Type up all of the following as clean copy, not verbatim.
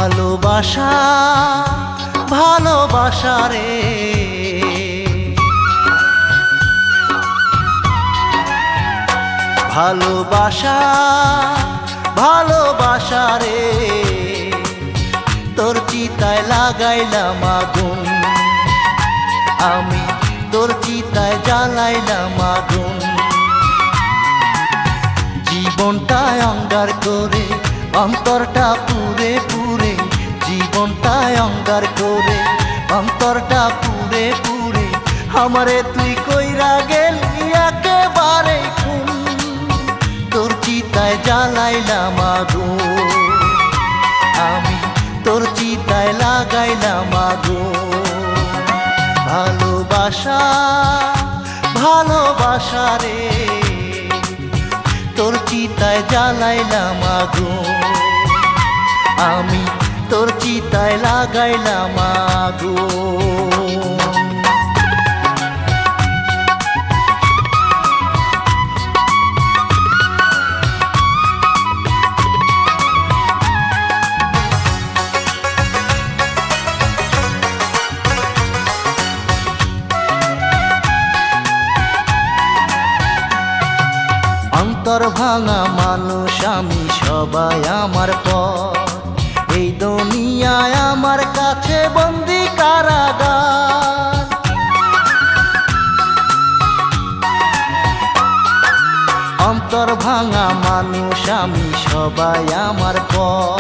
ভালোবাসা ভালোবাসা রে, ভালোবাসা ভালোবাসা রে, তোর চিতায় লাগাইলাম আগুন, আমি তোর চিতায় জ্বালাইলাম আগুন। জীবনটায় অঙ্গার করে অন্তরটা পুরে পুরে, জীবনটায় অঙ্গার করে অন্তরটা পুরে পুরে, আমারে তুই কইরা গেলি একেবারে খুন, তোর চিতায় জ্বালাইলাম আগুন, আমি তোর চিতায় লাগাইলাম আগুন। ভালোবাসা ভালোবাসা রে, তোর চিতায় জ্বালাইলাম আগুন, আমি তোর চিতায় লাগাইলাম আগুন। অন্তর ভাঙা মানুষ আমি সবাই আমার পর, এই দুনিয়ায় আমার কাছে বন্দি কারাগার। অন্তর ভাঙা মানুষ আমি সবাই আমার পর,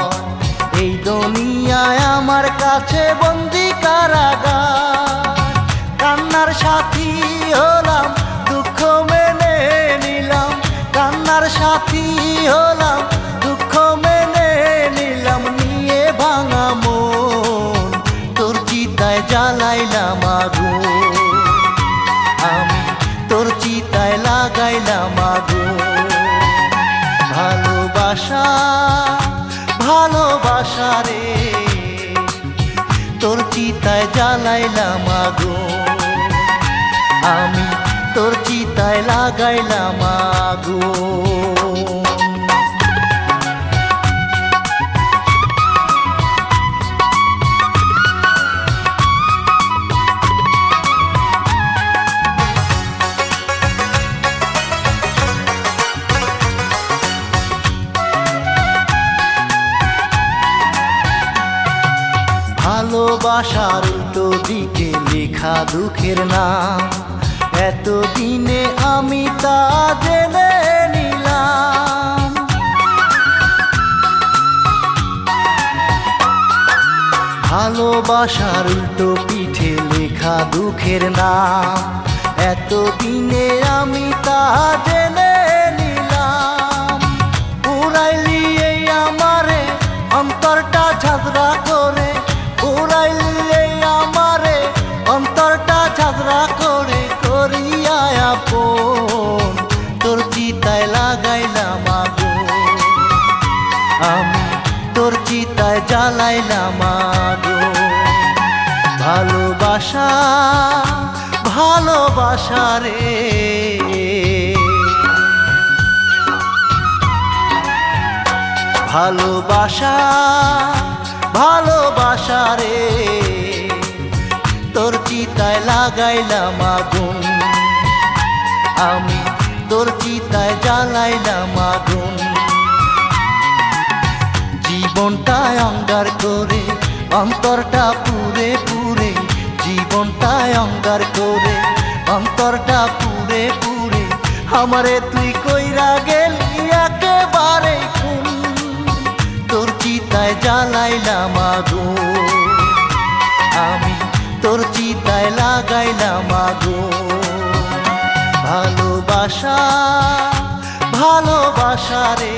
এই দুনিয়ায় আমার কাছে বন্দি কারাগার। কান্নার সাথী হলাম দুঃখ মেনে নিলাম, কান্নার সাথী হলাম দুঃখ মেনে নিলাম, নিয়ে ভাঙা মন তোর চিতায় জ্বালাইলাম আগুন, আমি তোর চিতায় লাগাইলাম আগুন। ভালোবাসা ভালোবাসা রে, তোর চিতায় জ্বালাইলাম আগুন, আমি তোর চিতায় লাগাইলাম আগুন। ভালোবাসার উল্টো দিকে লেখা দুঃখের নাম, এতদিনে আমি তা জেনে নিলাম। ভালোবাসার উল্টো পিঠে লেখা দুঃখের নাম, এতদিনে আমি তা জেনে নিলাম। উড়াইলি এই আমারে অন্তরটা ঝাঁঝরা করে, উড়াইলি এই আমারে অন্তরটা ঝাঁঝরা করে, করিয়া আপন তোর চিতায় লাগাইলাম আগুন, আমি তোর চিতায় জ্বালাইলাম আগুন। ভালোবাসা ভালোবাসা রে, ভালোবাসা ভালোবাসা রে, তোর চিতায় লাগাইলাম আগুন, আমি তোর চিতায় জ্বালাইলাম আগুন। জীবনটায় অঙ্গার করে অন্তরটা পুরে পুরে, জীবনটায় অঙ্গার করে অন্তরটা পুরে পুরে, আমারে তুই কইরা গেলি একেবারে খুন, তোর চিতায় জ্বালাইলাম আগুন, আমি তোর চিতায় লাগাইলাম আগুন। ভালোবাসা ভালোবাসা রে,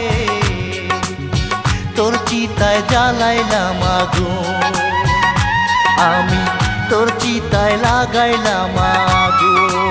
তোর চিতায় জ্বালাইলাম আগুন, আমি তোর চিতায় লাগাইলাম আগুন।